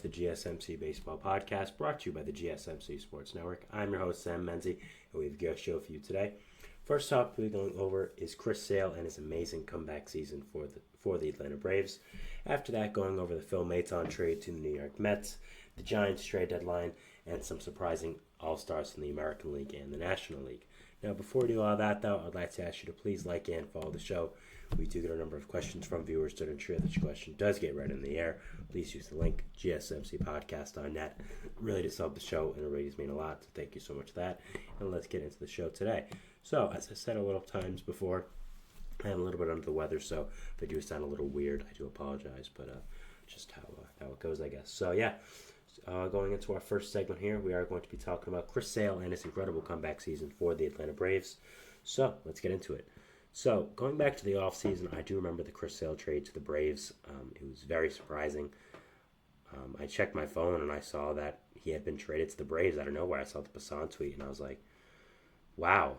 to the GSMC Baseball Podcast, brought to you by the GSMC Sports Network. I'm your host, Sam Menzie, and we have a good show for you today. First up, we're going over is Chris Sale and his amazing comeback season for the Atlanta Braves. After that, going over the Phil Maton trade to the New York Mets, the Giants trade deadline, and some surprising all-stars in the American League and the National League. Now, before we do all that, though, I'd like to ask you to please like and follow the show. We do get a number of questions from viewers to ensure that your question does get read in the air. Please use the link, GSMCpodcast.net. It really does help the show, and it really does mean a lot, so thank you so much for that. And let's get into the show today. So, as I said a little times before, I am a little bit under the weather, so if I do sound a little weird, I do apologize, but just how it goes, I guess. So, yeah. Going into our first segment here, we are going to be talking about Chris Sale and his incredible comeback season for the Atlanta Braves. So, let's get into it. So, going back to the offseason, I do remember the Chris Sale trade to the Braves. It was very surprising. I checked my phone and I saw that he had been traded to the Braves out of nowhere. I saw the Passan tweet and I was like, wow.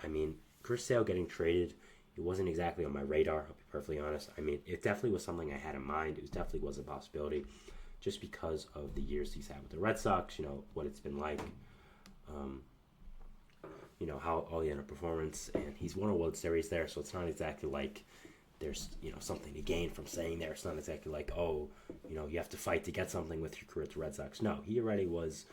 I mean, Chris Sale getting traded, it wasn't exactly on my radar, I'll be perfectly honest. I mean, it definitely was something I had in mind. It definitely was a possibility just because of the years he's had with the Red Sox, what it's been like. How all the underperformance, and he's won a World Series there, so it's not exactly like there's, something to gain from saying there. It's not exactly like, you have to fight to get something with your career at the Red Sox. No, he already was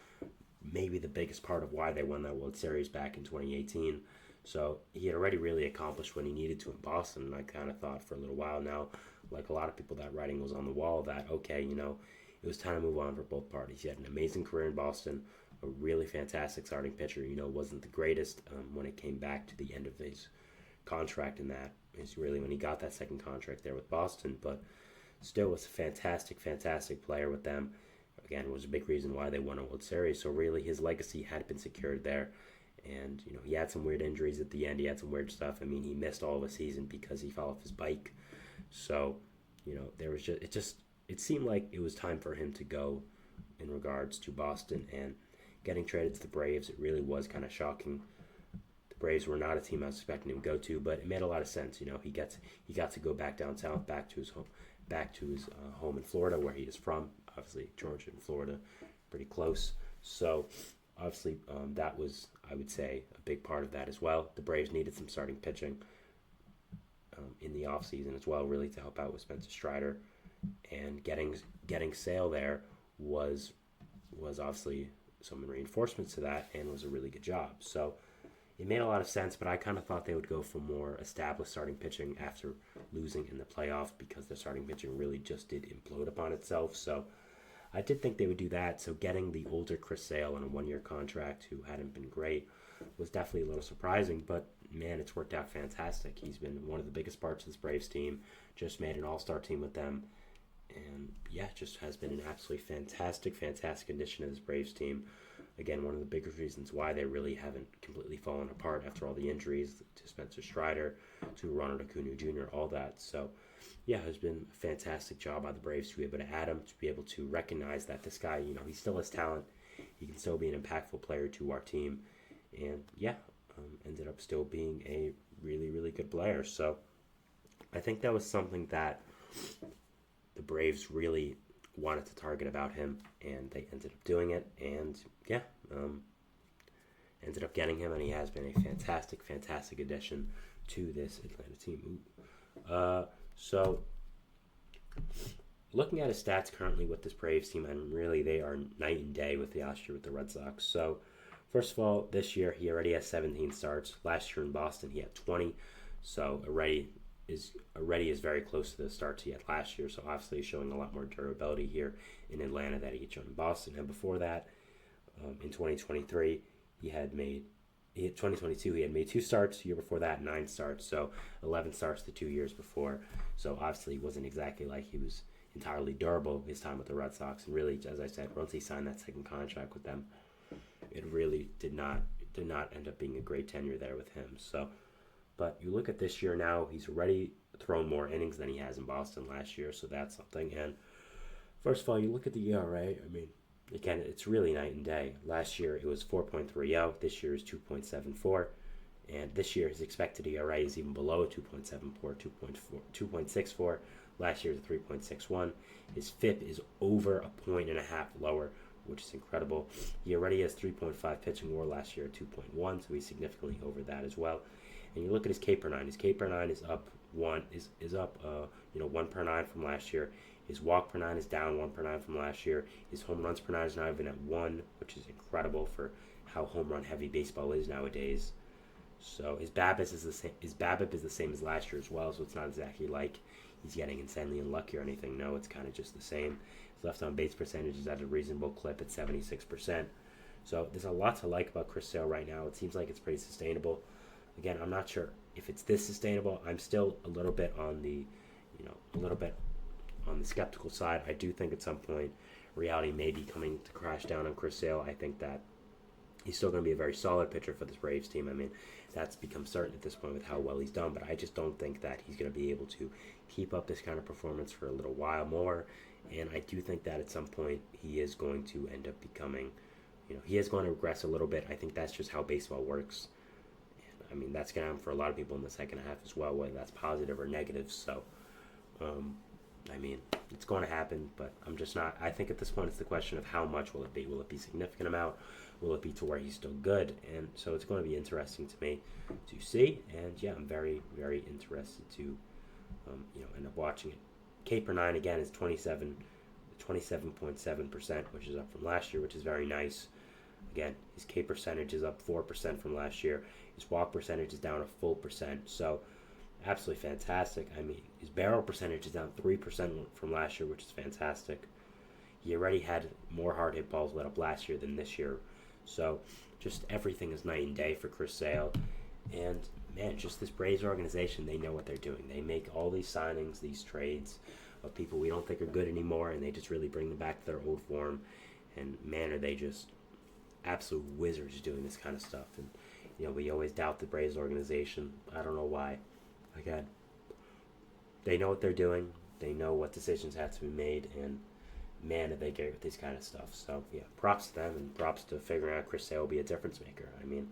maybe the biggest part of why they won that World Series back in 2018. So he had already really accomplished what he needed to in Boston, and I kind of thought for a little while now, like a lot of people, that writing was on the wall that, okay, it was time to move on for both parties. He had an amazing career in Boston, a really fantastic starting pitcher. Wasn't the greatest when it came back to the end of his contract, and that is really when he got that second contract there with Boston, but still was a fantastic player with them. Again, it was a big reason why they won a World Series, so really his legacy had been secured there. And, he had some weird injuries at the end. He had some weird stuff. I mean, he missed all of the season because he fell off his bike. So, there was it seemed like it was time for him to go in regards to Boston, and getting traded to the Braves, it really was kind of shocking. The Braves were not a team I was expecting him to go to, but it made a lot of sense. He got to go back down south, back to his home in Florida, where he is from. Obviously, Georgia and Florida, pretty close. So, obviously, that was, I would say, a big part of that as well. The Braves needed some starting pitching in the offseason as well, really, to help out with Spencer Strider. And getting Sale there was obviously some reinforcements to that, and was a really good job. So it made a lot of sense, but I kind of thought they would go for more established starting pitching after losing in the playoffs, because their starting pitching really just did implode upon itself. So I did think they would do that. So getting the older Chris Sale on a one-year contract, who hadn't been great, was definitely a little surprising, but man, it's worked out fantastic. He's been one of the biggest parts of this Braves team, just made an all-star team with them. And yeah, just has been an absolutely fantastic addition to this Braves team. Again, one of the biggest reasons why they really haven't completely fallen apart after all the injuries to Spencer Strider, to Ronald Acuna Jr., all that. So yeah, it's been a fantastic job by the Braves to be able to add him, to be able to recognize that this guy, he still has talent. He can still be an impactful player to our team. And yeah, ended up still being a really good player. So I think that was something that the Braves really wanted to target about him, and they ended up doing it, and yeah, ended up getting him, and he has been a fantastic addition to this Atlanta team. So looking at his stats currently with this Braves team, and really they are night and day with the last year with the Red Sox. So first of all, this year he already has 17 starts. Last year in Boston he had 20, so already is very close to the starts he had last year. So obviously he's showing a lot more durability here in Atlanta that he had shown in Boston. And before that, in 2022 he had made 2 starts. The year before that, 9 starts. So 11 starts the 2 years before. So obviously it wasn't exactly like he was entirely durable his time with the Red Sox. And really, as I said, once he signed that second contract with them, it really did not end up being a great tenure there with him. So, but you look at this year now, he's already thrown more innings than he has in Boston last year, so that's something. And first of all, you look at the ERA, I mean, again, it's really night and day. Last year it was 4.30, this year is 2.74, and this year his expected ERA is even below 2.74, 2.64. Last year was a 3.61. His FIP is over a point and a half lower, which is incredible. He already has 3.5 pitching WAR last year at 2.1, so he's significantly over that as well. And you look at his K per 9. His K per 9 is up 1 per 9 from last year. His walk per 9 is down 1 per 9 from last year. His home runs per 9 is now even at 1, which is incredible for how home run heavy baseball is nowadays. So his BABIP is the same. His BABIP is the same as last year as well. So it's not exactly like he's getting insanely unlucky or anything. No, it's kind of just the same. His left on base percentage is at a reasonable clip at 76%. So there's a lot to like about Chris Sale right now. It seems like it's pretty sustainable. Again, I'm not sure if it's this sustainable. I'm still a little bit on the skeptical side. I do think at some point reality may be coming to crash down on Chris Sale. I think that he's still going to be a very solid pitcher for this Braves team. I mean, that's become certain at this point with how well he's done, but I just don't think that he's going to be able to keep up this kind of performance for a little while more. And I do think that at some point he is going to end up becoming, he is going to regress a little bit. I think that's just how baseball works. And, I mean, that's going to happen for a lot of people in the second half as well, whether that's positive or negative. So, I mean, it's going to happen, but I'm just not. I think at this point it's the question of how much will it be? Will it be a significant amount? Will it be to where he's still good? And so it's going to be interesting to me to see. And yeah, I'm very, very interested to, end up watching it. K per 9 again is 27.7%, which is up from last year, which is very nice. Again, his K percentage is up 4% from last year. His walk percentage is down a full percent. So absolutely fantastic. I mean, his barrel percentage is down 3% from last year, which is fantastic. He already had more hard hit balls let up last year than this year. So just everything is night and day for Chris Sale. And man, just this Braves organization, they know what they're doing. They make all these signings, these trades of people we don't think are good anymore, and they just really bring them back to their old form. And man, are they just absolute wizards doing this kind of stuff. And we always doubt the Braves organization. I don't know why. Again, they know what they're doing. They know what decisions have to be made, and man, are they great with this kind of stuff. So yeah, props to them, and props to figuring out Chris Sale will be a difference maker. I mean,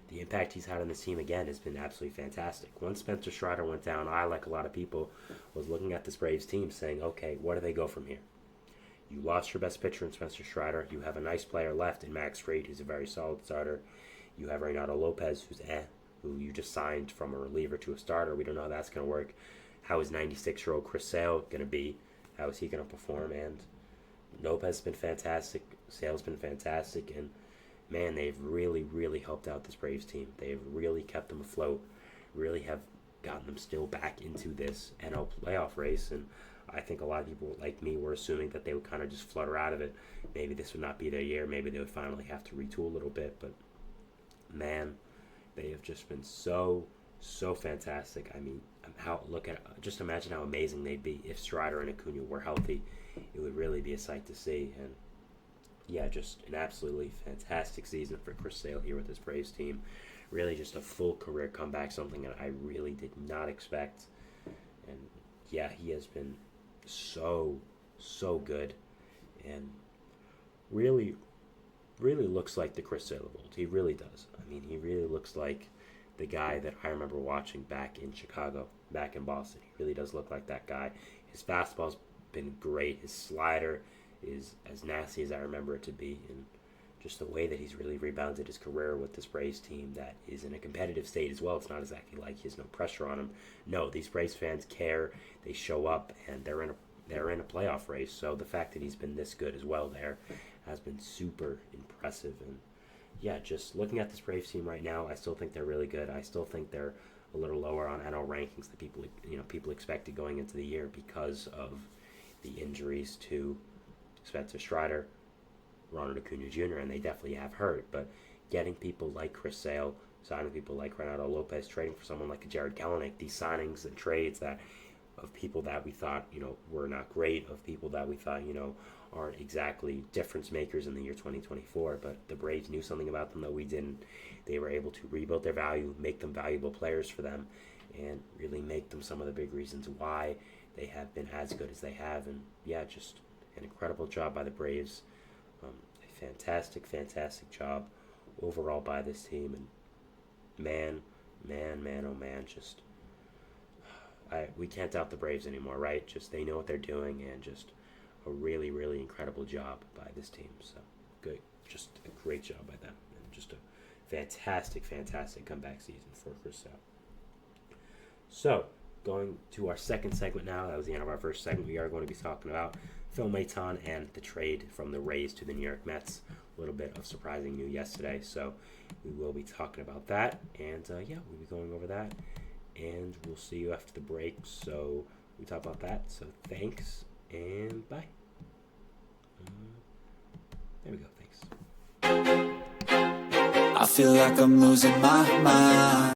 the impact he's had on this team again has been absolutely fantastic. Once Spencer Strider went down, I, like a lot of people, was looking at this Braves team saying, okay, where do they go from here? You lost your best pitcher in Spencer Strider. You have a nice player left in Max Fried, who's a very solid starter. You have Reynaldo Lopez, who's who you just signed from a reliever to a starter. We don't know how that's going to work. How is 96-year-old Chris Sale going to be? How is he going to perform? And Lopez has been fantastic. Sale's been fantastic. And, man, they've really, really helped out this Braves team. They've really kept them afloat, really have gotten them still back into this NL playoff race. And I think a lot of people like me were assuming that they would kind of just flutter out of it. Maybe this would not be their year. Maybe they would finally have to retool a little bit. But, man, they have just been so fantastic. I mean, just imagine how amazing they'd be if Strider and Acuna were healthy. It would really be a sight to see. And yeah, just an absolutely fantastic season for Chris Sale here with his Braves team. Really just a full career comeback, something that I really did not expect. And yeah, he has been so good, and really looks like the Chris Sale of old. He really does. I mean, he really looks like the guy that I remember watching back in Chicago, back in Boston. He really does look like that guy. His fastball's been great. His slider is as nasty as I remember it to be, and just the way that he's really rebounded his career with this Braves team that is in a competitive state as well. It's not exactly like he has no pressure on him. No, these Braves fans care. They show up, and they're in a playoff race. So the fact that he's been this good as well there has been super impressive. And yeah, just looking at this Braves team right now, I still think they're really good. I still think they're a little lower on NL rankings that people expected going into the year because of the injuries to Spencer Strider, Ronald Acuna Jr., and they definitely have hurt. But getting people like Chris Sale, signing people like Reynaldo Lopez, trading for someone like Jared Kelenic, these signings and trades of people that we thought were not great, of people that we thought aren't exactly difference makers in the year 2024. But the Braves knew something about them that we didn't. They were able to rebuild their value, make them valuable players for them, and really make them some of the big reasons why they have been as good as they have. And yeah, just an incredible job by the Braves. A fantastic job overall by this team. And man, oh man, just we can't doubt the Braves anymore, right? Just they know what they're doing, and just a really, really incredible job by this team. So good, just a great job by them, and just a fantastic, fantastic comeback season for Chris Sale. So going to our second segment now. That was the end of our first segment. We are going to be talking about Phil Maton and the trade from the Rays to the New York Mets. A little bit of surprising news yesterday, so we will be talking about that, and we'll be going over that, and we'll see you after the break. So we talk about that. So thanks and bye. There we go. Thanks. I feel like I'm losing my mind.